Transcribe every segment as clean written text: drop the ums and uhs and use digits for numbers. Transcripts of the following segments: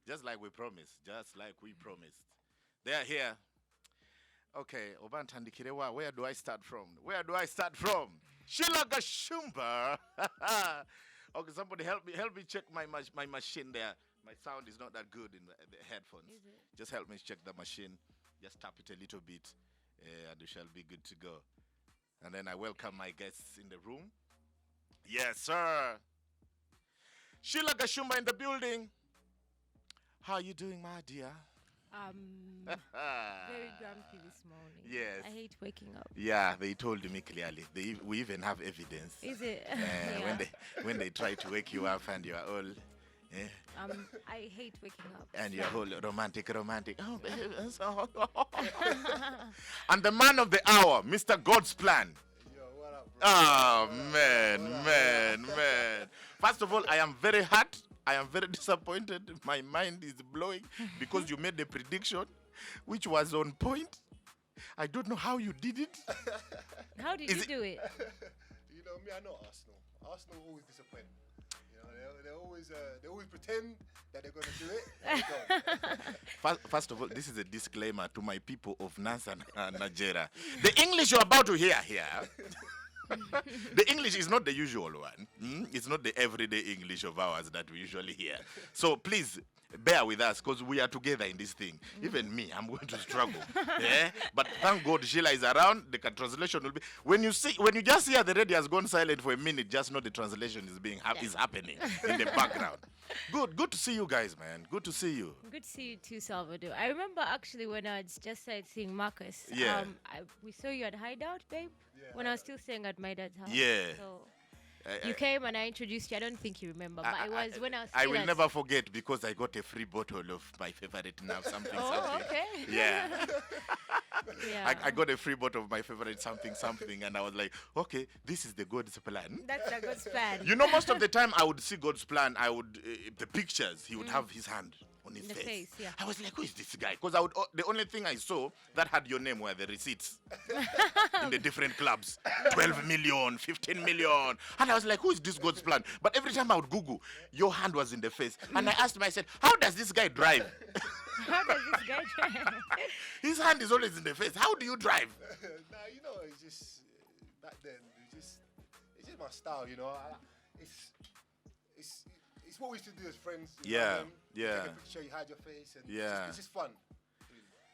Just like we promised. Just like we promised. They are here. Okay, Obantandikirewa, where do I start from? Where do I start from? Shilla Gashumba. Okay, somebody help me check my machine there. My sound is not that good in the headphones. Is it? Just help me check the machine. Just tap it a little bit, and we shall be good to go. And then I welcome my guests in the room. Yes, sir. Shilla Gashumba in the building. How are you doing, my dear? Very grumpy this morning. Yes. I hate waking up. Yeah, they told me clearly. We even have evidence. Is it? Yeah. When they try to wake you up and you are all, I hate waking up. and you're all romantic. Oh, baby. And the man of the hour, Mr. God's Plan. Yo, what up, bro? Oh, man. First of all, I am very hurt. I am very disappointed. My mind is blowing because you made the prediction, which was on point. I don't know how you did it. How did you do it? You know me, I know Arsenal. Arsenal always disappoint. You know, they always pretend that they're gonna do it. And they don't. First of all, this is a disclaimer to my people of Nasa and Nigeria. The English you're about to hear here. The English is not the usual one. It's not the everyday English of ours that we usually hear. So please bear with us because we are together in this thing. Even me, I'm going to struggle. Yeah? But thank God Shilla is around. The translation will be when you just hear the radio has gone silent for a minute, just know the translation is happening in the background. Good to see you guys, man. Good to see you. Good to see you too, Salvador. I remember actually when I just started seeing Marcus. Yeah. We saw you at Hideout, babe. Yeah. When I was still staying at my dad's house. Yeah. So you came and I introduced you. I don't think you remember, but it was when I was. I still will at- never forget because I got a free bottle of my favorite now something. Oh, okay. Yeah. Yeah. I got a free bottle of my favorite something, and I was like, okay, this is the God's plan. That's a good plan. You know, most of the time I would see God's plan. I would the pictures. He would have his hand on his The face, yeah. I was like, who is this guy? Because the only thing I saw that had your name were the receipts in the different clubs. 12 million, 15 million. And I was like, who is this God's plan? But every time I would Google, your hand was in the face. And I asked myself, how does this guy drive? How does this guy try? His hand is always in the face. How do you drive? Nah, you know, it's just back then. It's just my style, you know. It's what we used to do as friends. You Yeah, know, yeah. Take a picture, you hide your face, and Yeah. it's just fun.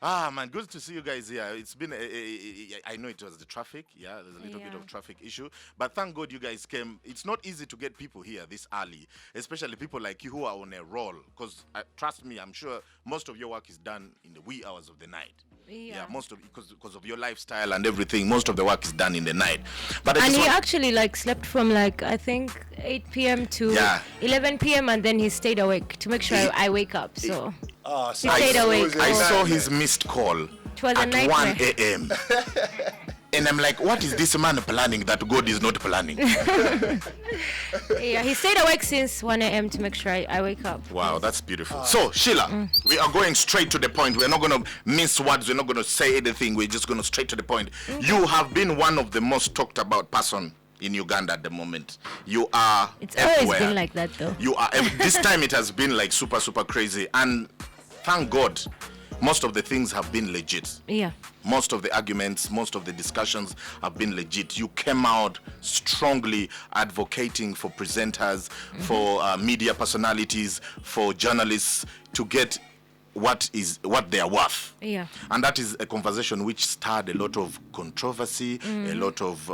Ah, man, good to see you guys here. It's been, I know it was the traffic. Yeah, there's a little bit Yeah. of traffic issue. But thank God you guys came. It's not easy to get people here this early, especially people like you who are on a roll. Because trust me, I'm sure most of your work is done in the wee hours of the night. Yeah. Most of because of your lifestyle and everything, most of the work is done in the night. But I And just he want- actually slept from I think 8 p.m. to Yeah. 11 p.m. and then he stayed awake to make sure I wake up. So Ah, He stayed awake. I Oh. saw his missed call It was a at nightmare. 1 a.m. And I'm like, what is this man planning that God is not planning? yeah, he stayed awake since 1 a.m. to make sure I wake up. Wow, that's beautiful. So, Shilla, we are going straight to the point. We're not going to mince words. We're not going to say anything. We're just going to straight to the point. You have been one of the most talked about person in Uganda at the moment. You are It's everywhere. always been like that though. You are this time it has been like super crazy, and thank God most of the things have been legit. Yeah. Most of the arguments, most of the discussions have been legit. You came out strongly advocating for presenters, for media personalities, for journalists to get what they are worth. Yeah. And that is a conversation which stirred a lot of controversy, a lot of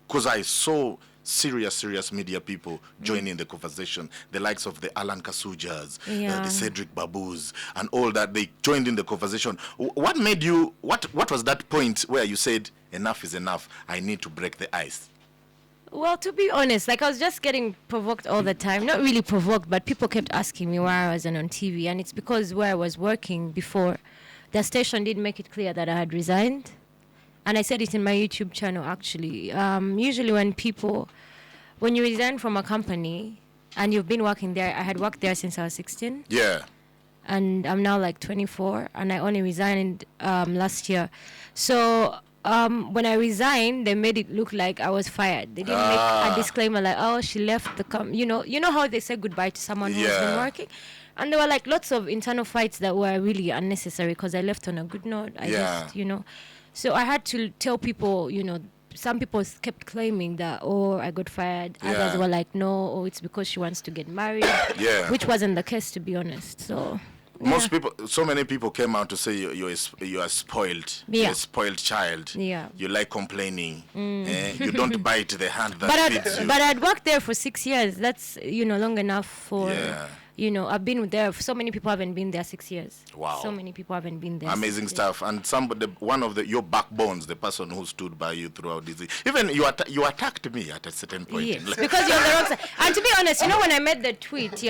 because I saw serious media people joining the conversation, the likes of the Alan Kasujas, Yeah. the Cedric Babus, and all that. They joined in the conversation. What made you? What was that point where you said enough is enough? I need to break the ice. Well, to be honest, I was just getting provoked all the time. Not really provoked, but people kept asking me why I wasn't on TV. And it's because where I was working before, the station did make it clear that I had resigned. And I said it in my YouTube channel, actually. Usually when you resign from a company and you've been working there, I had worked there since I was 16. Yeah. And I'm now 24, and I only resigned last year. So when I resigned, they made it look like I was fired. They didn't make a disclaimer like, oh, she left the you know how they say goodbye to someone who's been working. And there were like lots of internal fights that were really unnecessary because I left on a good note. I just, so I had to tell people, some people kept claiming that, oh, I got fired. Others were like, no, oh, it's because she wants to get married. Which wasn't the case, to be honest. So most people, so many people came out to say you are spoiled. You're a spoiled child. You like complaining. You don't bite the hand that feeds you. But I'd worked there for 6 years. That's long enough for. I've been there. So many people haven't been there 6 years. Wow. So many people haven't been there. Amazing stuff. And one of your backbones, the person who stood by you throughout this. Even you attacked me at a certain point. Yes, because you're on the wrong side. And to be honest, when I made the tweet, we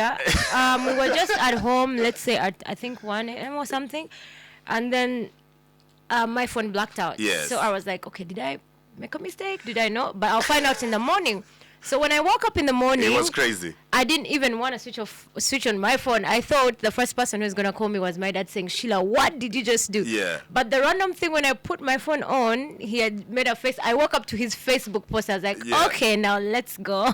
were just at home, let's say at, I think 1 a.m. or something. And then my phone blacked out. Yes. So I was like, okay, did I make a mistake? Did I not? But I'll find out in the morning. So when I woke up in the morning, it was crazy. I didn't even want to switch on my phone. I thought the first person who was going to call me was my dad saying, Shilla, what did you just do? Yeah. But the random thing, when I put my phone on, he had made a face. I woke up to his Facebook post. I was like, okay, now let's go.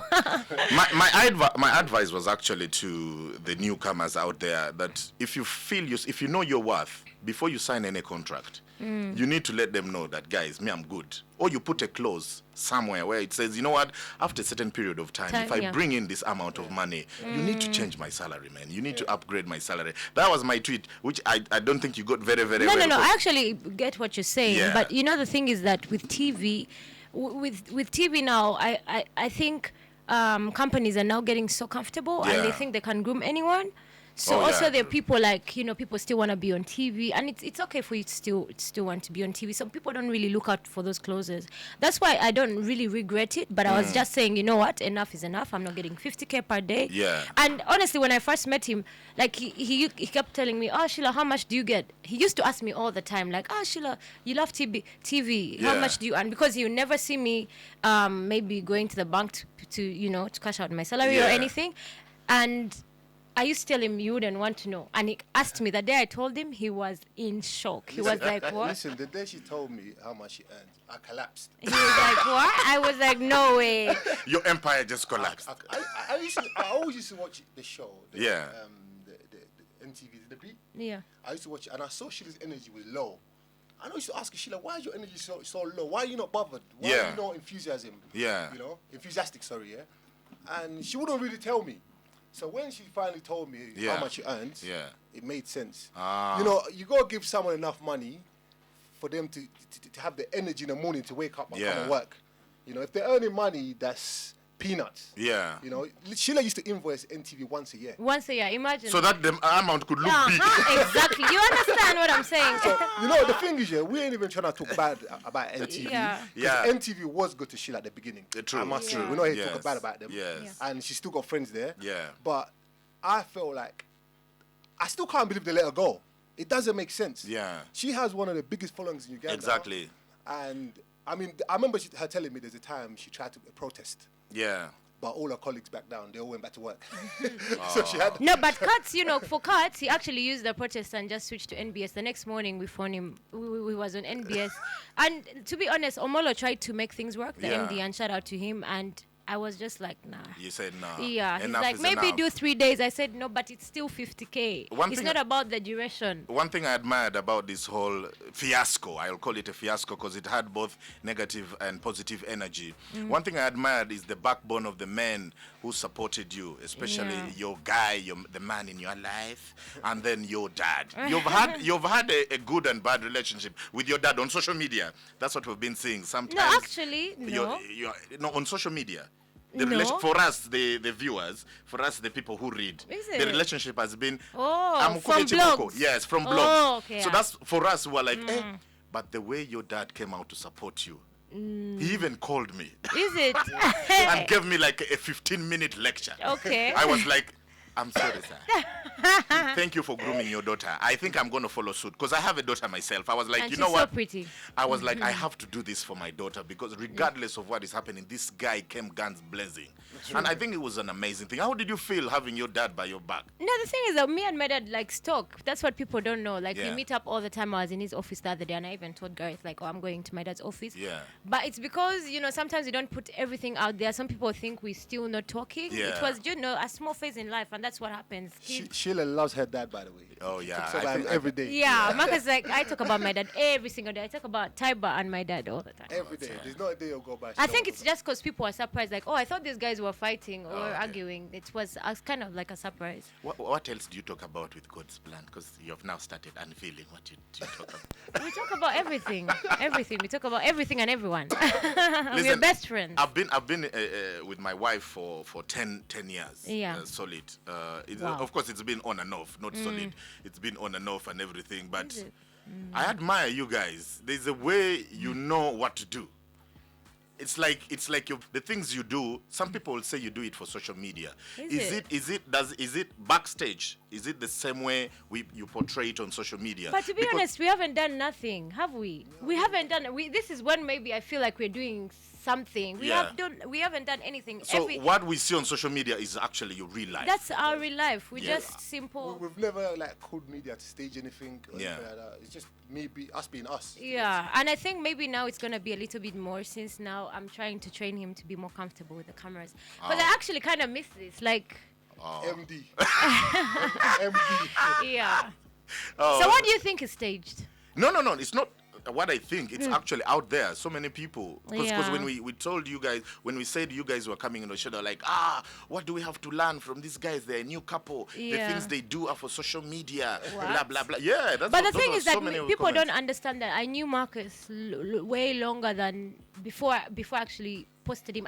my advice was actually to the newcomers out there that if you know your worth, before you sign any contract, you need to let them know that, guys, I'm good. Or you put a clause somewhere where it says, you know what, after a certain period of time if I bring in this amount of money, you need to change my salary, man. You need to upgrade my salary. That was my tweet, which I don't think you got very, very well. No, I actually get what you're saying. Yeah. But the thing is that with TV, with TV now, I think companies are now getting so comfortable and they think they can groom anyone. So there are people like, people still want to be on TV, and it's okay for you to still want to be on TV. Some people don't really look out for those clauses. That's why I don't really regret it, but I was just saying, you know what, enough is enough. I'm not getting 50K per day. Yeah. And honestly, when I first met him, like he kept telling me, oh, Shilla, how much do you get? He used to ask me all the time, like, oh, Shilla, you love TV. How much do you earn? Because he would never see me maybe going to the bank to cash out my salary or anything. And I used to tell him you wouldn't want to know. And he asked me the day I told him, he was in shock. He was like, what? Listen, the day she told me how much she earned, I collapsed. He was like, what? I was like, no way. Your empire just collapsed. I always used to watch the show. The MTV, The Beat. Yeah. I used to watch it, and I saw Shilla's energy was low. I used to ask her, Shilla, why is your energy so low? Why are you not bothered? Why are you not enthusiastic? And she wouldn't really tell me. So when she finally told me how much she earned, it made sense. You got to give someone enough money for them to have the energy in the morning to wake up and come and work. If they're earning money, that's peanuts. Yeah. Shilla used to invoice NTV once a year. Once a year, imagine. So that the amount could look big. Exactly. You understand what I'm saying? So, the thing is, we ain't even trying to talk bad about NTV. Yeah. NTV was good to Shilla at the beginning. True. I must say. We're not here to talk bad about them. Yes. And she's still got friends there. Yeah. But I feel like I still can't believe they let her go. It doesn't make sense. Yeah. She has one of the biggest followings in Uganda. Exactly. And I remember her telling me there's a time she tried to protest. Yeah. But all her colleagues back down. They all went back to work. So she had... No, but Cuts, for Cuts, he actually used the protest and just switched to NBS. The next morning, we found him. We was on NBS. And to be honest, Omolo tried to make things work, the MD, and shout out to him. And I was just like, nah. You said nah. Yeah, he's Enough like, maybe enough. do 3 days. I said, no, but it's still 50K. It's not about the duration. One thing I admired about this whole fiasco, I'll call it a fiasco because it had both negative and positive energy. One thing I admired is the backbone of the men who supported you, especially your guy, the man in your life, and then your dad. You've had a good and bad relationship with your dad on social media. That's what we've been seeing. Sometimes. No, actually, no. On social media. No. For us, the viewers, for us, the people who read, the relationship has been from blogs. Yes, from blogs. Oh, okay, so that's for us who are like, but the way your dad came out to support you, he even called me. Is it? And gave me like a 15-minute lecture. Okay. I was like, I'm sorry, sir. Thank you for grooming your daughter. I think I'm going to follow suit because I have a daughter myself. I was like, and you know she's what? So pretty. I was like, I have to do this for my daughter because regardless of what is happening, this guy came guns blazing. And I think it was an amazing thing. How did you feel having your dad by your back? No, the thing is that me and my dad like talk. That's what people don't know. Like we meet up all the time. I was in his office the other day and I even told Gareth like, oh, I'm going to my dad's office. Yeah. But it's because, sometimes you don't put everything out there. Some people think we're still not talking. Yeah. It was, a small phase in life and that's what happens. Sheila loves her dad, by the way. Oh, yeah. Talks about him every day. Yeah, Marcus, like, I talk about my dad every single day. I talk about Taiba and my dad all the time. Every day. There's not a day will go by. I think it's just because people are surprised, like, oh, I thought these guys were fighting or arguing. It was kind of like a surprise. What else do you talk about with God's plan? Because you have now started unveiling what you talk about. We talk about everything. Everything. We talk about everything and everyone. Listen, we're best friends. I've been with my wife for 10 years. Yeah. Solid. Wow. Of course, it's been on and off. Not solid. It's been on and off and everything. But I admire you guys. There's a way you know what to do. It's like the things you do. Some people will say you do it for social media. Is it backstage? Is it the same way you portray it on social media? But to be honest, we haven't done nothing, have we? We haven't done. This is when maybe I feel like we're doing something. We haven't done anything. So what we see on social media is actually your real life. That's our real life. We're just simple. We've never called media to stage anything. Or anything like that. It's just us being us. Yeah, and I think maybe now it's gonna be a little bit more since now I'm trying to train him to be more comfortable with the cameras. But I actually kind of miss this, like. MD. Yeah. So what do you think is staged? No. It's not what I think. It's actually out there. So many people. Because when we told you guys, when we said you guys were coming in the show, like, what do we have to learn from these guys? They're a new couple. The things they do are for social media. Blah, blah, blah. Yeah. But the thing is that people don't understand that I knew Marcus way longer than before I actually posted him.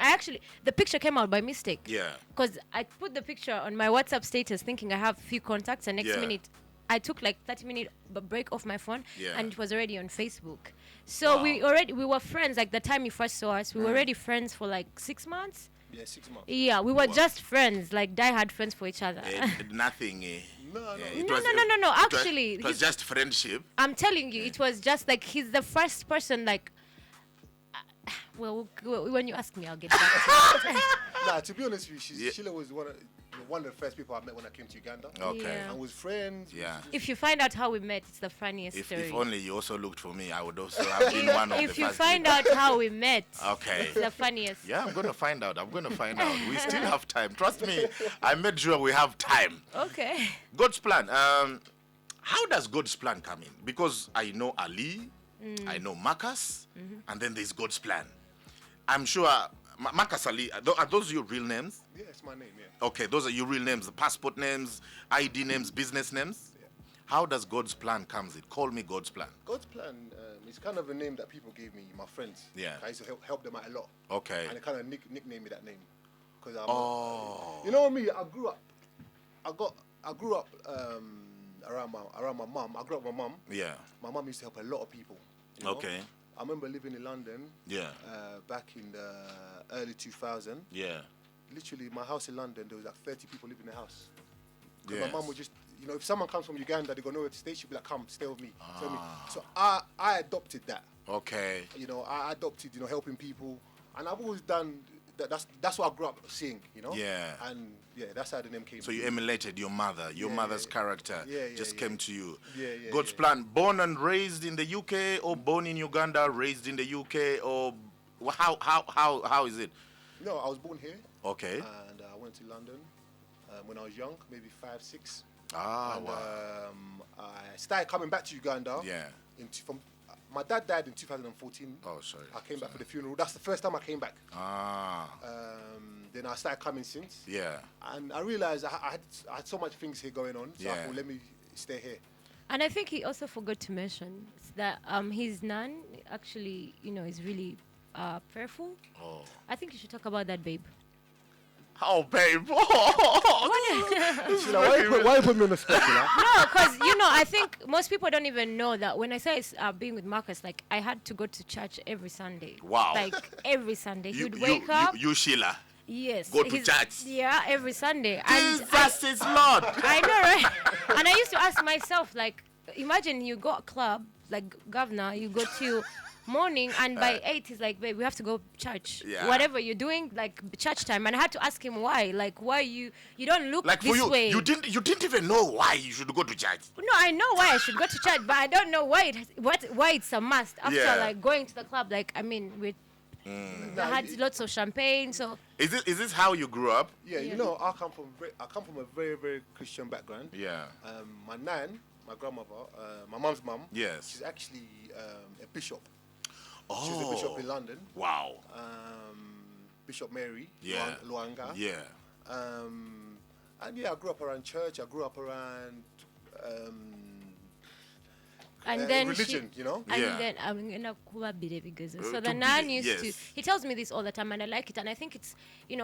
The picture came out by mistake. Yeah. Because I put the picture on my WhatsApp status thinking I have a few contacts and next minute I took like 30-minute break off my phone and it was already on Facebook. So we were friends. Like the time you first saw us, we were already friends for like 6 months. Yeah, 6 months. Yeah, we were just friends, like die-hard friends for each other. Nothing. No. Actually, it was just friendship. I'm telling you, it was just like he's the first person like. Well, when you ask me, I'll get back to it. Nah, to be honest with you, Shilla was one of the first people I met when I came to Uganda. Okay. And was friends. Yeah. If you find out how we met, it's the funniest story. If only you also looked for me, I would also have been one of the first. If you find out how we met, it's the funniest. Yeah, I'm going to find out. We still have time. Trust me, I made sure we have time. Okay. God's plan. How does God's plan come in? Because I know Ali, I know Marcus, and then there's God's plan. I'm sure Marcus Ali, are those your real names? Yeah, it's my name, yeah. Okay, those are your real names, the passport names, ID names, business names? Yeah. How does God's plan comes in? Call me God's plan. God's plan is kind of a name that people gave me, my friends. Yeah. I used to help them out a lot. Okay. And they kind of nicknamed me that name. Cause you know what I mean? I grew up around my mum. I grew up with my mum. Yeah. My mum used to help a lot of people. You know? Okay. I remember living in London. Yeah. Back in the early 2000s. Yeah. Literally, my house in London, there was like 30 people living in the house. Yes. My mum would just, if someone comes from Uganda, they got nowhere to stay, she'd be like, come, stay with me. Stay with me. So I adopted that. Okay. I adopted, helping people. And I've always done, that's what I grew up seeing, Yeah. And that's how the name came. So you emulated your mother, mother's character came to you. Yeah. God's plan, born and raised in the UK or born in Uganda, raised in the UK, or how is it? No, I was born here. Okay. And I went to London when I was young, maybe 5, 6. Wow. I started coming back to Uganda. Yeah. My dad died in 2014. Oh, sorry. I came back for the funeral. That's the first time I came back. Then I started coming since. Yeah. And I realized I had so much things here going on. So I thought, let me stay here. And I think he also forgot to mention that his nan actually, is really prayerful. Oh. I think you should talk about that, babe. Oh, babe. Why you put me on the spot? No, because, I think most people don't even know that when I say being with Marcus, like, I had to go to church every Sunday. Wow. Like, every Sunday. He'd wake up. You Shilla. Yes. Go to church. Yeah, every Sunday. Jesus is Lord. I know, right? And I used to ask myself, like, imagine you go a club, like governor, you go to morning, and by 8 he's like, babe, we have to go church. Yeah. Whatever you're doing, like church time. And I had to ask him why. Like, why you don't look Like this for you, way. you didn't even know why you should go to church. No, I know why I should go to church, but I don't know why it's a must. After like going to the club, like, I mean, we had lots of champagne. So is this how you grew up? Yeah, you know, I come from a very, very Christian background. Yeah. My nan, my grandmother, my mum's mum. Yes. She's actually a bishop. Oh. She was a bishop in London. Wow. Bishop Mary. Yeah. Luanga. Yeah. And yeah, I grew up around church. I grew up around and then religion, you know. And Yeah. then I'm gonna kuba bile because so To the nan be- used to. yes. He tells me this all the time, and I like it, and I think it's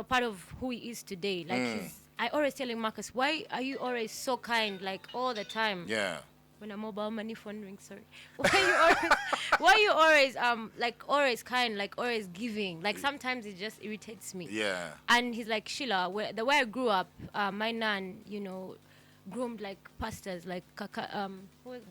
part of who he is today. Like I always tell him, Marcus, why are you always so kind, like all the time? Yeah. When a mobile money phone rings, sorry. Why you always like always kind, like always giving? Like sometimes it just irritates me. Yeah. And he's like, Shilla, the way I grew up, my nan, groomed like pastors, like who is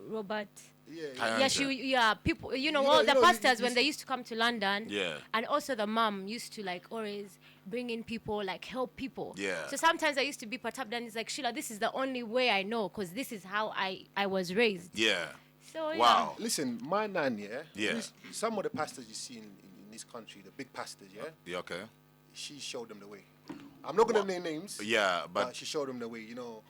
Robert. Yeah. People, know, all the you pastors you when they used to come to London. Yeah. And also the mom used to like always bring in people, like help people. Yeah. So sometimes I used to be perturbed, and it's like, Shilla, this is the only way I know, because this is how I was raised. Yeah. So Wow. Listen, my nan, Yeah. some of the pastors you see in this country, the big pastors, Yeah. Okay. she showed them the way. I'm not going to name names. Yeah, but She showed them the way. You know,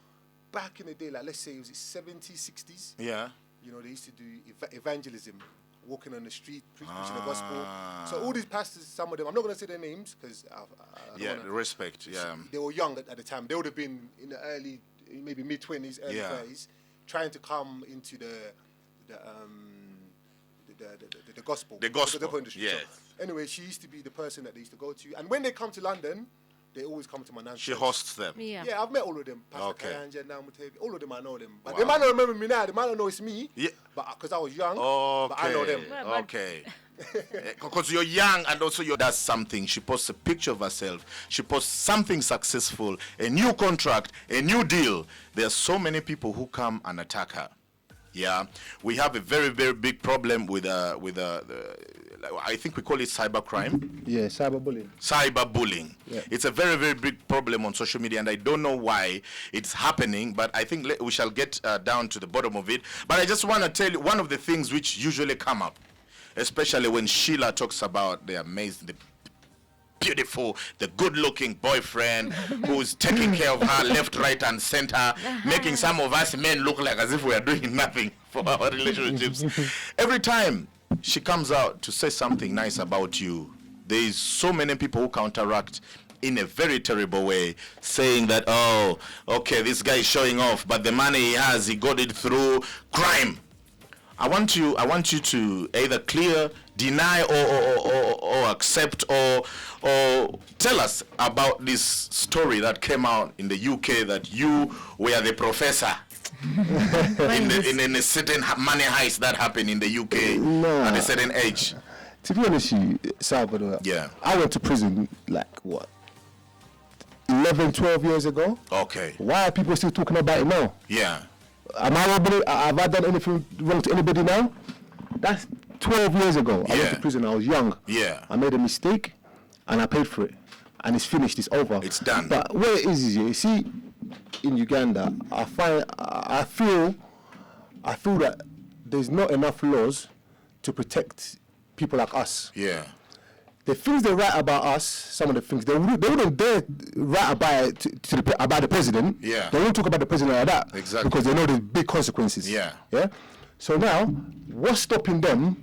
back in the day, like let's say it was the 70s, 60s. yeah. You know, they used to do evangelism, walking on the street, preaching the gospel. So all these pastors, some of them, I'm not going to say their names because Respect. Yeah. they were young at the time. They would have been in the early, maybe mid-20s, early 30s, trying to come into the gospel. The gospel, gospel industry. yes. So, anyway, she used to be the person that they used to go to. And when they come to London, they always come to my nan's She church. hosts them. Yeah. Yeah, I've met all of them. Pastor Okay. Kayanja, Namutebi, all of them I know them. But Wow. they might not remember me now. They might not know it's me. Yeah. But because I was young. Okay. But I know them. Okay. Because you're young and also you does something. She posts a picture of herself. She posts something successful, a new contract, a new deal. There are so many people who come and attack her. Yeah, we have a very, very big problem with I think we call it cybercrime. Yeah, cyberbullying. Cyberbullying. Yeah. It's a very, very big problem on social media, and I don't know why it's happening, but I think we shall get down to the bottom of it. But I just want to tell you one of the things which usually come up, especially when Shilla talks about the amazing, the beautiful, the good-looking boyfriend who's taking care of her left, right, and center, making some of us men look like as if we are doing nothing for our relationships. Every time she comes out to say something nice about you, there is so many people who counteract in a very terrible way, saying that, oh, okay, this guy is showing off, but the money he has, he got it through crime. I want you to either clear, deny, or accept, or tell us about this story that came out in the UK that you were the professor in a certain money heist that happened in the UK at a certain age. To be honest with you, Salvador, I went to prison like, 11, 12 years ago. Okay. Why are people still talking about it now? Yeah. Have I done anything wrong to anybody now? That's 12 years ago. I went to prison. I was young. Yeah. I made a mistake, and I paid for it, and it's finished. It's over. It's done. But what it is you see, in Uganda, I feel that there's not enough laws to protect people like us. Yeah. The things they write about us, some of the things, they wouldn't dare write about about the president. Yeah. They won't talk about the president like that. Exactly. Because they know there's big consequences. Yeah. Yeah. So now, what's stopping them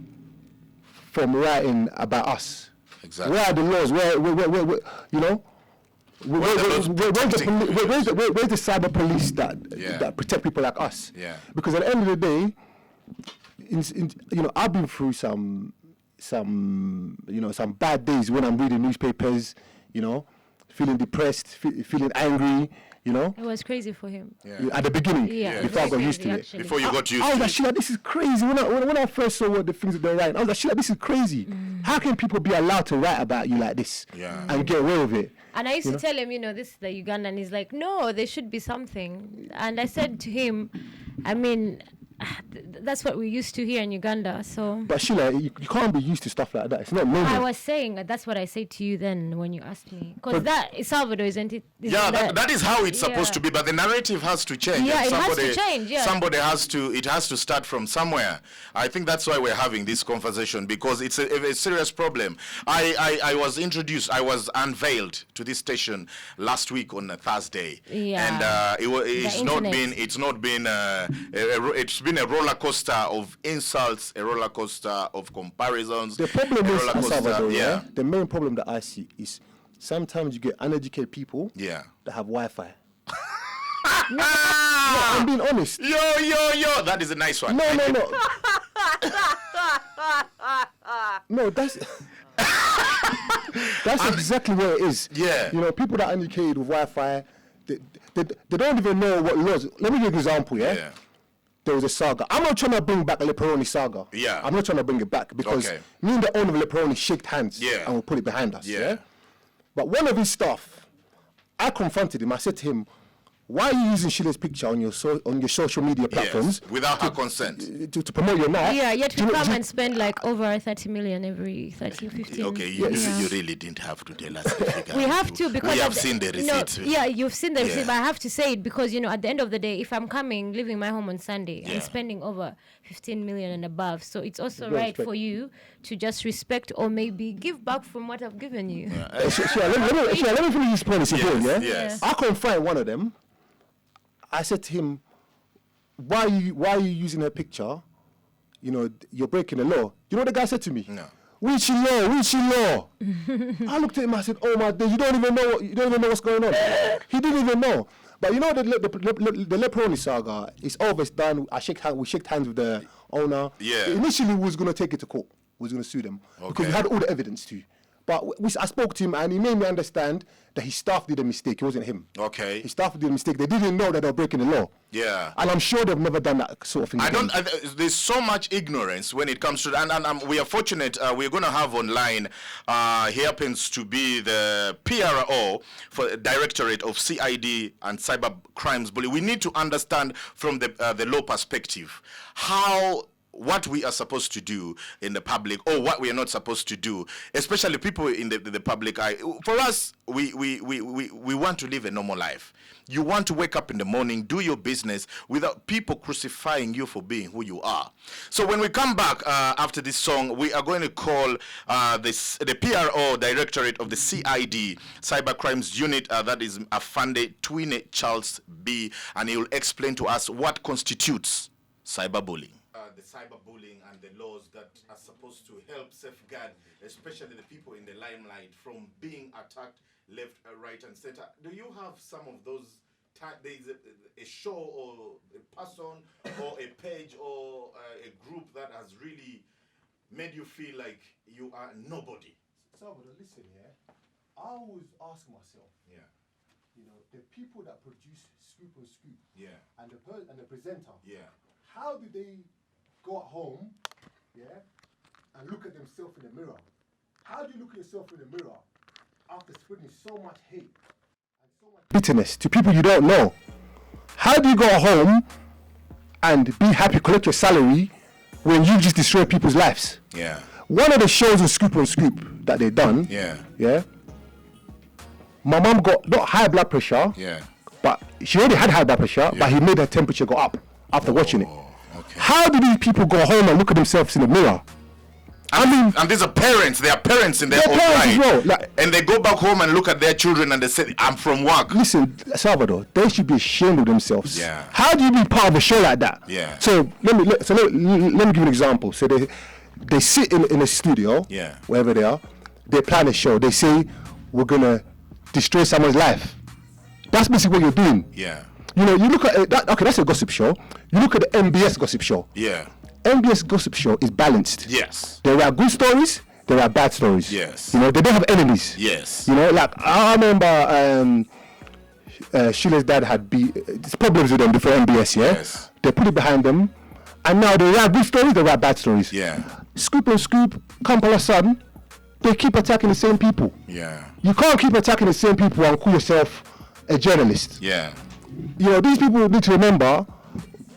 from writing about us? Exactly. Where are the laws? Where you know? Where's the cyber police that protect people like us? Yeah. Because at the end of the day, I've been through some bad days when I'm reading newspapers, feeling depressed, feeling angry, You know, it was crazy for him. At the beginning, before I got crazy, used to actually. Before you got used I was to like, Shilla, this is crazy. When I first saw what the things that they're writing, I was like, Shilla, this is crazy. How can people be allowed to write about you like this and get away with it? And I used to tell him, this is the Ugandan. He's like, no, there should be something. And I said to him, I mean, that's what we used to here in Uganda. So, but Shilla, you can't be used to stuff like that. It's not normal. I was saying that's what I said to you then when you asked me, because that is Salvador, isn't it? That is how it's supposed to be. But the narrative has to change. Yeah, it has to change. Yeah, somebody has to. It has to start from somewhere. I think that's why we're having this conversation, because it's a serious problem. I was introduced. I was unveiled to this station last week on a Thursday. Yeah, and it's been a roller coaster of insults, a roller coaster of comparisons. The problem is, Salvador, the main problem that I see is sometimes you get uneducated people that have Wi-Fi. I'm being honest. Yo, that is a nice one. No. No, that's exactly what it is. Yeah. People that are uneducated with Wi-Fi, they don't even know what laws. Let me give you an example, yeah? There was a saga. I'm not trying to bring back a Leperoni saga. Yeah. I'm not trying to bring it back because me and the owner of Leperoni shook hands and we'll put it behind us. Yeah. But one of his staff, I confronted him. I said to him, why are you using Shilla's picture on your social media platforms without her consent to promote your knife? Yeah, yet we come and spend like over 30 million every 13, 15. Okay, you really didn't have to tell us. We have to, because we have seen the receipts. You've seen the receipt, but I have to say it because at the end of the day, if I'm leaving my home on Sunday, I'm spending over 15 million and above. So it's also right for you to just respect or maybe give back from what I've given you. Let me finish this point. It's important, Yes. I couldn't find one of them. I said to him, why are you using her picture? You're breaking the law. You know what the guy said to me? No. Which law? I looked at him, I said, oh my days, you don't even know what's going on. He didn't even know. But the Leperoni saga is over, it's done. We shook hands with the owner. Yeah. Initially we was gonna take it to court. We was gonna sue them. Because we had all the evidence too. But I spoke to him and he made me understand that his staff did a mistake. It wasn't him. Okay. His staff did a mistake. They didn't know that they were breaking the law. Yeah. And I'm sure they've never done that sort of thing. There's so much ignorance when it comes to, and we are fortunate, we're going to have online, he happens to be the PRO for Directorate of CID and Cyber Crimes Bullying. We need to understand from the law perspective what we are supposed to do in the public or what we are not supposed to do, especially people in the public eye. For us, we want to live a normal life. You want to wake up in the morning, do your business without people crucifying you for being who you are. So when we come back after this song, we are going to call the PRO Directorate of the CID, Cyber Crimes Unit, that is Afande Twine Charles B, and he will explain to us what constitutes cyberbullying. The cyberbullying and the laws that are supposed to help safeguard, especially the people in the limelight, from being attacked left, right, and center. Do you have some of those? There is a show or a person or a page or a group that has really made you feel like you are nobody? Salvador, listen, I always ask myself, the people that produce Scrupulous, and the presenter, how do they go at home, and look at themselves in the mirror? How do you look at yourself in the mirror after spreading so much hate and so much bitterness to people you don't know? How do you go at home and be happy, collect your salary when you just destroy people's lives? Yeah. One of the shows on Scoop on Scoop that they done, my mom got not high blood pressure, but she already had high blood pressure, but he made her temperature go up after watching it. Okay. How do these people go home and look at themselves in the mirror? And these are parents. They are parents in their own right. Well. And they go back home and look at their children and they say, I'm from work. Listen, Salvador, they should be ashamed of themselves. Yeah. How do you be part of a show like that? Yeah. So let me give you an example. So they sit in a studio, wherever they are, they plan a show. They say, we're going to destroy someone's life. That's basically what you're doing. Yeah. You look at that. Okay, that's a gossip show. You look at the MBS gossip show. Yeah. MBS gossip show is balanced. Yes. There are good stories. There are bad stories. Yes. They don't have enemies. Yes. Like I remember Shilla's dad had problems with them before MBS, yeah? Yes. They put it behind them, and now they write good stories, they write bad stories. Yeah. Scoop and Scoop, Kampala Sun, they keep attacking the same people. Yeah. You can't keep attacking the same people and call yourself a journalist. Yeah. You know, these people need to remember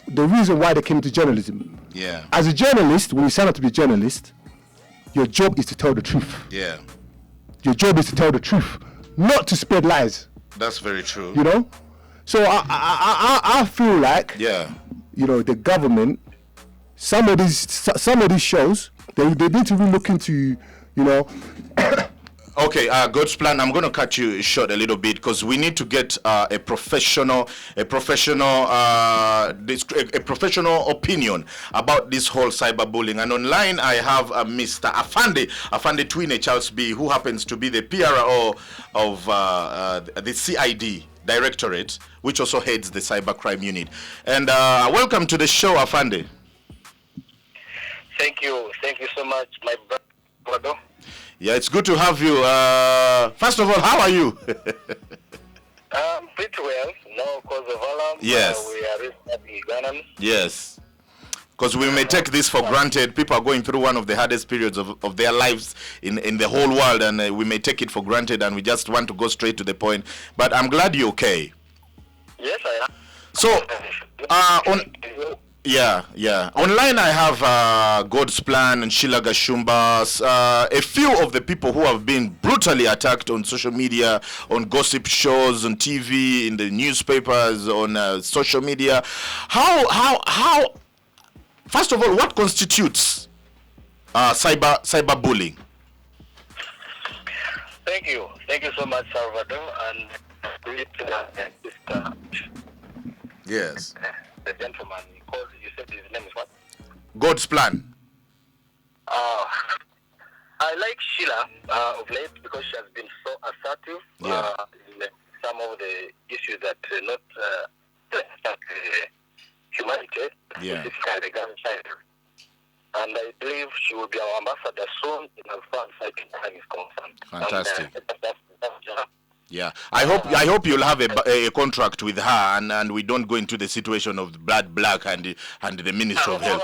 the reason why they came into journalism. Yeah. As a journalist, when you sign up to be a journalist, your job is to tell the truth. Yeah. Your job is to tell the truth, not to spread lies. That's very true. You know? So I feel like, yeah, you know, the government, some of these shows, they need to really look into, you know. Okay, God's plan. I'm going to cut you short a little bit because we need to get a professional opinion about this whole cyberbullying. And online, I have Mr. Afande Twine Charles B, who happens to be the PRO of the CID Directorate, which also heads the cybercrime unit. And welcome to the show, Afande. Thank you so much, my brother. Yeah, it's good to have you. First of all, how are you? Pretty well. No cause of alarm. Yes. We are reasonably Ghanaians. Yes. Because we may take this for granted. People are going through one of the hardest periods of their lives in the whole world, and we may take it for granted, and we just want to go straight to the point. But I'm glad you're okay. Yes, I am. So, Yeah. Online I have God's Plan and Shilla Gashumba, a few of the people who have been brutally attacked on social media, on gossip shows, on TV, in the newspapers, on social media. How? First of all, what constitutes cyberbullying? Thank you so much, Salvador, and Yes. The gentleman. You said his name is what? God's Plan. I like Shilla of late because she has been so assertive in some of the issues that not humanity, specifically the gun side. And I believe she will be our ambassador soon in as far as fighting crime is concerned. Fantastic. And, that's yeah, I hope you'll have a contract with her, and we don't go into the situation of Blood Black and the Ministry of Health.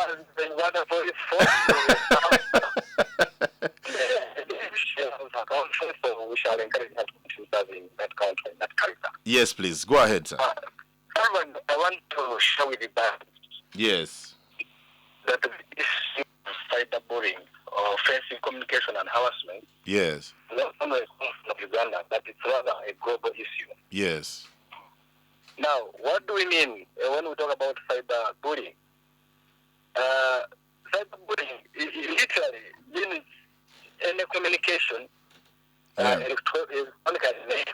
So we shall encourage her to serve in that country, in that character. Yes, please go ahead, sir. I want to share with you that yes, that the issue of cyberbullying or offensive communication and harassment. Yes. Not only a concern of Uganda, but it's rather a global issue. Yes. Now, what do we mean when we talk about cyberbullying? Cyberbullying literally means any communication, electronically,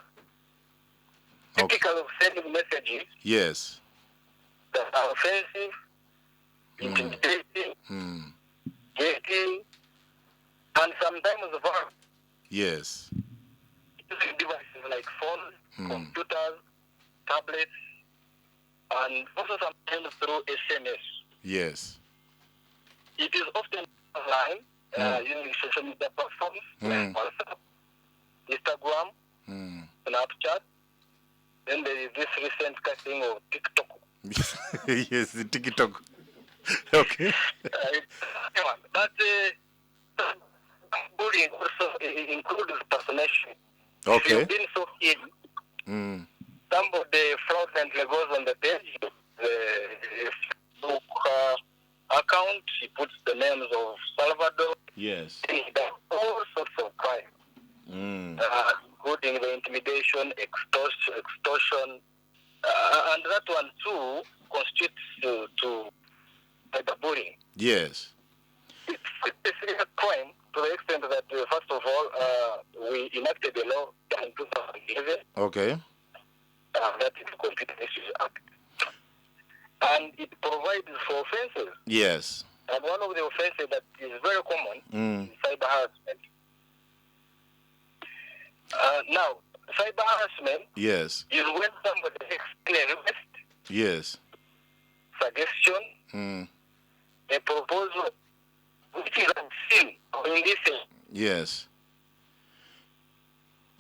typical of sending messages yes, that are offensive, intimidating, getting, and sometimes violent. yes, Using devices like phones, computers, tablets, and also sometimes through SMS. yes, It is often online using social media platforms like WhatsApp, Instagram, Snapchat. Then there is this recent casting of TikTok. yes, the TikTok. Okay. But bullying also includes personation. Okay. If you've been so hidden, somebody fraudulently goes on the page, the Facebook account, he puts the names of Salvador. Yes. He does all sorts of crime, including the intimidation, extortion, and that one too constitutes to cyberbullying. Yes. It's a serious crime to the extent that, first of all, we enacted a law in 2011. Okay. That is the Computer Issues Act. And it provides for offenses. Yes. And one of the offenses that is very common is cyber harassment. Now, cyber harassment yes, is when somebody makes a request, yes, suggestion, a proposal, which is unseen or indecent. yes.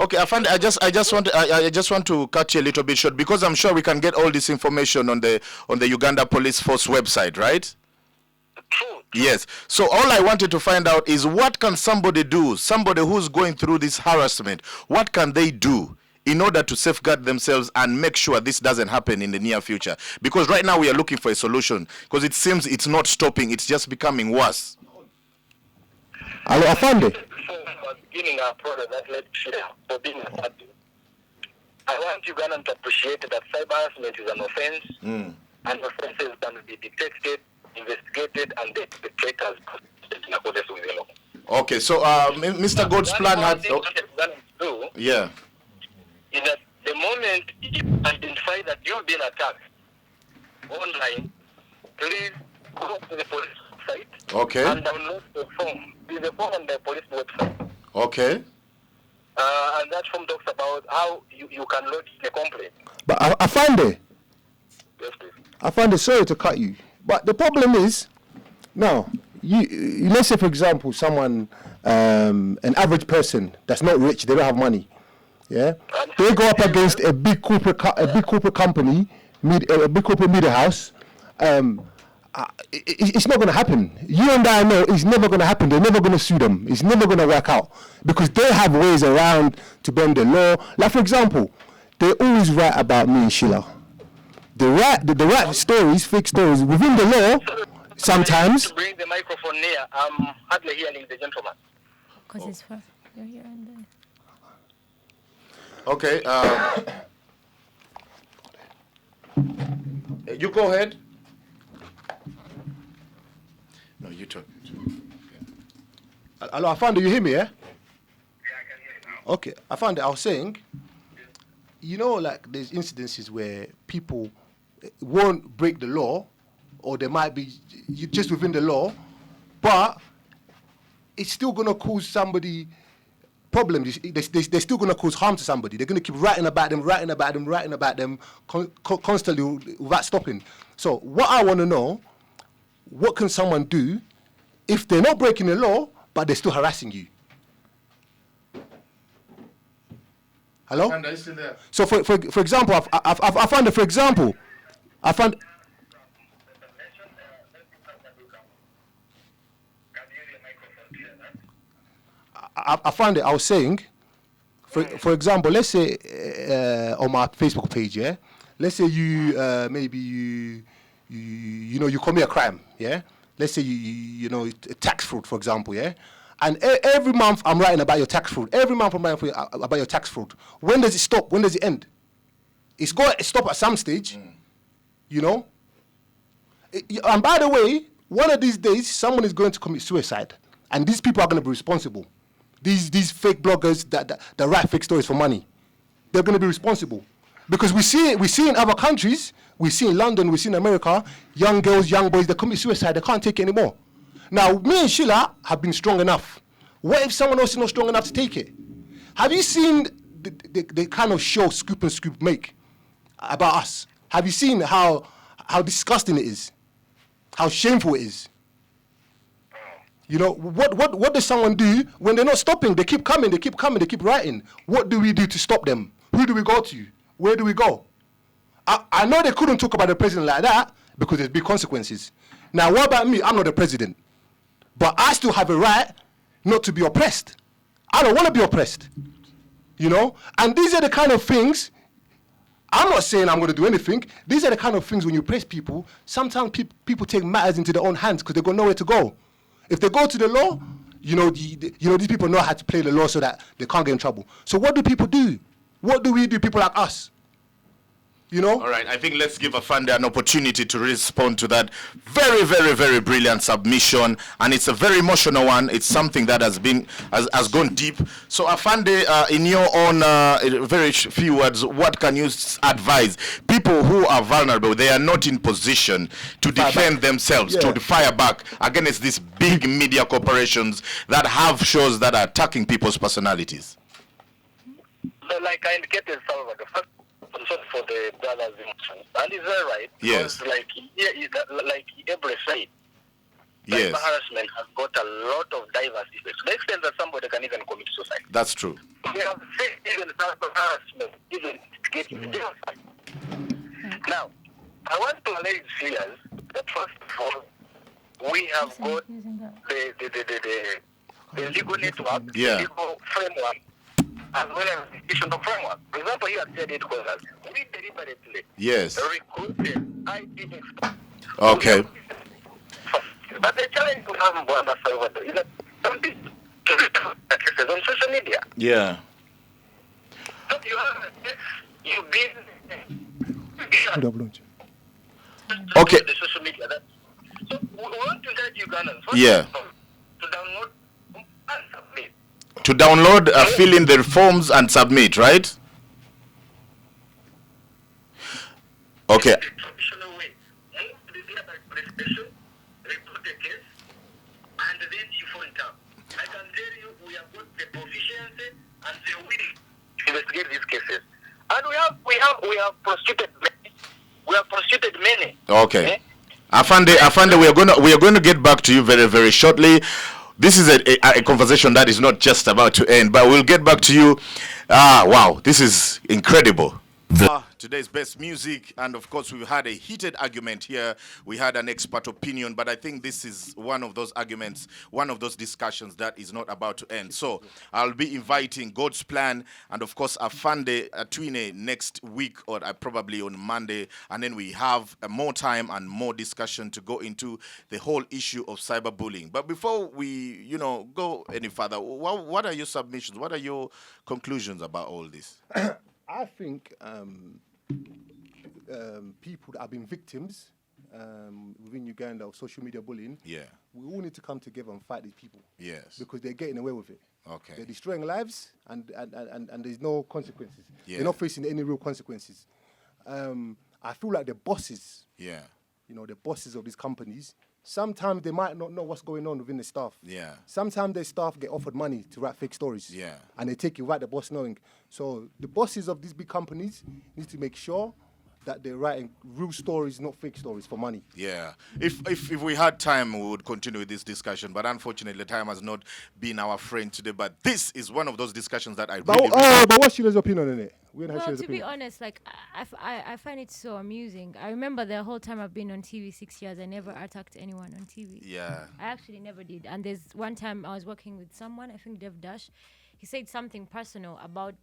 Okay, I just want to cut you a little bit short because I'm sure we can get all this information on the Uganda Police Force website, right? True. Yes. So all I wanted to find out is what can somebody do, somebody who's going through this harassment, what can they do in order to safeguard themselves and make sure this doesn't happen in the near future? Because right now we are looking for a solution because it seems it's not stopping, it's just becoming worse. Hello, Afande. Beginning our product that led Shilla for being a subject. I want Ugandans to appreciate that cyber harassment is an offense, and offenses can be detected, investigated, and the perpetrators prosecuted in accordance with the law. Okay, so Mr. God's plan had... do yeah. is that the moment you identify that you've been attacked online, please go to the police website and download the form. There's a form on the police website. Okay. And that form talks about how you can lodge a complaint. But I find it. Yes, please. I find it, sorry to cut you, but the problem is, now, you let's say for example, someone, an average person that's not rich, they don't have money, yeah, they go up against a big corporate company, a big corporate media house. It's not going to happen. You and I know it's never going to happen. They're never going to sue them. It's never going to work out because they have ways around to bend the law. Like for example, they always write about me and Shilla. They write stories, fake stories within the law. Sometimes. To bring the microphone near, I'm hardly hearing the gentleman. Because it's far. You're here and there. Okay. You go ahead. No, you talk. Hello, I found it. You hear me, yeah? Yeah, I can hear you now. Okay, I found it. I was saying, you know, like there's incidences where people won't break the law, or they might be just within the law, but it's still going to cause somebody problems. They're still going to cause harm to somebody. They're going to keep writing about them constantly without stopping. So what I want to know, what can someone do if they're not breaking the law, but they're still harassing you? Hello? And I still there. So for example, I found it. For example, I found. I found it. I was saying, for example, let's say on my Facebook page, yeah. Let's say you maybe you know you commit a crime, yeah. Let's say you know tax fraud, for example, yeah. And every month I'm writing about your tax fraud. Every month I'm writing about your tax fraud. When does it stop? When does it end? It's got to stop at some stage, you know. And by the way, one of these days someone is going to commit suicide, and these people are going to be responsible. These fake bloggers that write fake stories for money, they're going to be responsible, because we see in other countries, we see in London, we see in America, young girls, young boys, they commit suicide, they can't take it anymore. Now, me and Shilla have been strong enough. What if someone else is not strong enough to take it? Have you seen the kind of show Scoop and Scoop make about us? Have you seen how disgusting it is? How shameful it is? You know, what does someone do when they're not stopping? They keep coming, they keep writing. What do we do to stop them? Who do we go to? Where do we go? I know they couldn't talk about the president like that because there's big consequences. Now, what about me? I'm not the president. But I still have a right not to be oppressed. I don't want to be oppressed. You know? And these are the kind of things, I'm not saying I'm going to do anything. These are the kind of things when you press people, sometimes people take matters into their own hands because they've got nowhere to go. If they go to the law, you know, these people know how to play the law so that they can't get in trouble. So what do people do? What do we do, people like us? You know? All right, I think let's give Afande an opportunity to respond to that very, very, very brilliant submission, and it's a very emotional one. It's something that has gone deep. So Afande, in your own very few words, what can you advise people who are vulnerable? They are not in position to defend themselves, to fire back against these big media corporations that have shows that are attacking people's personalities. So like I indicated, Salvador, first, for the brothers' emotions, and is that right? Yes. Because like Ebre said, Yes. Cyber harassment has got a lot of diverse effects. To the extent that somebody can even commit suicide. That's true. We have faced even cyber harassment, even getting suicide. Now, I want to allege here that first of all, we have got the legal network, the legal framework, as well as the institutional framework. For example, here at Said Headquarters, we deliberately recruited IT experts. Okay. But the challenge we have is that some people cases on social media. Yeah. So you have you've been okay. The social media. So we want to encourage Ugandans to download and submit. To download, fill in the forms and submit, right? Okay. Investigate these cases, and we have prosecuted many. Okay. Afande, we are going to get back to you very, very shortly. This is a conversation that is not just about to end, but we'll get back to you. Wow, this is incredible. Today's best music, and of course we've had a heated argument here. We had an expert opinion, but I think this is one of those arguments, one of those discussions that is not about to end. So I'll be inviting God's Plan and of course Afande Atwine next week, or probably on Monday, and then we have more time and more discussion to go into the whole issue of cyberbullying. But before we go any further, what are your submissions? What are your conclusions about all this? I think people that have been victims within Uganda of social media bullying, we all need to come together and fight these people. Yes. Because they're getting away with it. Okay. They're destroying lives and there's no consequences. Yeah. They're not facing any real consequences. I feel like the bosses, the bosses of these companies, sometimes they might not know what's going on within the staff. Yeah. Sometimes their staff get offered money to write fake stories. Yeah. And they take it without the boss knowing. So the bosses of these big companies need to make sure that they're writing real stories, not fake stories for money. Yeah. If we had time, we would continue with this discussion. But unfortunately, time has not been our friend today. But this is one of those discussions that I really... But what's Shilla's opinion on it? Well, to be honest, like I find it so amusing. I remember the whole time I've been on TV, 6 years, I never attacked anyone on TV. Yeah. I actually never did. And there's one time I was working with someone, I think Dev Dash. He said something personal about,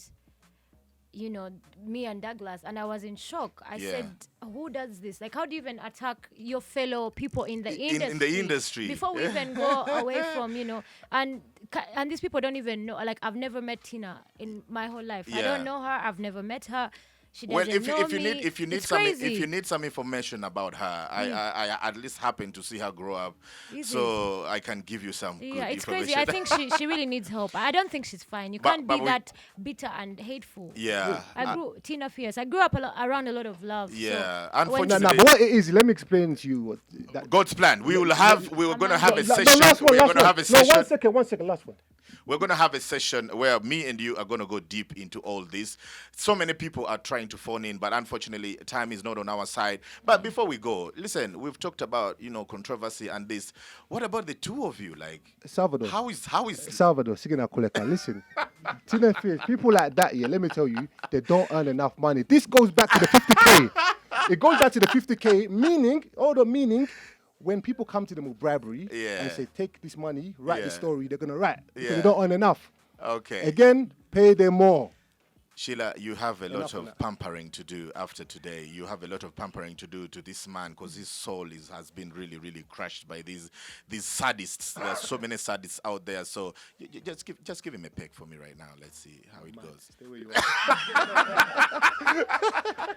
me and Douglas, and I was in shock. I said, who does this? Like, how do you even attack your fellow people in the industry? In the industry. Before we even go away from, and these people don't even know. Like, I've never met Tina in my whole life. I don't know her. I've never met her. She doesn't know me. If you need some information about her, I at least happen to see her grow up, so I can give you some. Yeah, good it's information. crazy. I think she really needs help. I don't think she's fine. You can't be that bitter and hateful. Yeah. Tina Fierce. I grew up around a lot of love. Yeah. So unfortunately, but what it is, let me explain to you what God's plan. We were going to have a session. One second, last one. We're going to have a session where me and you are going to go deep into all this. So many people are trying to phone in, but unfortunately, time is not on our side. But before we go, listen, we've talked about, controversy and this. What about the two of you? Like, Salvador. How is Salvador, Sigina Koleka, listen. Tina Fierce, people like that, let me tell you, they don't earn enough money. This goes back to the 50K. It goes back to the 50K, meaning, when people come to them with bribery and say, take this money, write the story, they're going to write. Because they don't earn enough. Okay. Again, pay them more. Sheila, you have a lot of pampering to do after today. You have a lot of pampering to do to this man because his soul has been really, really crushed by these sadists. There are so many sadists out there. So just give him a peck for me right now. Let's see how it goes. Stay where you are.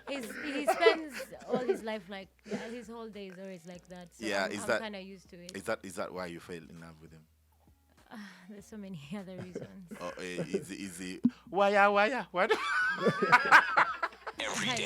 He spends all his life like his whole day is always like that. So I'm kind of used to it. Is that why you fell in love with him? There's so many other reasons. Easy. Why? What? Every day.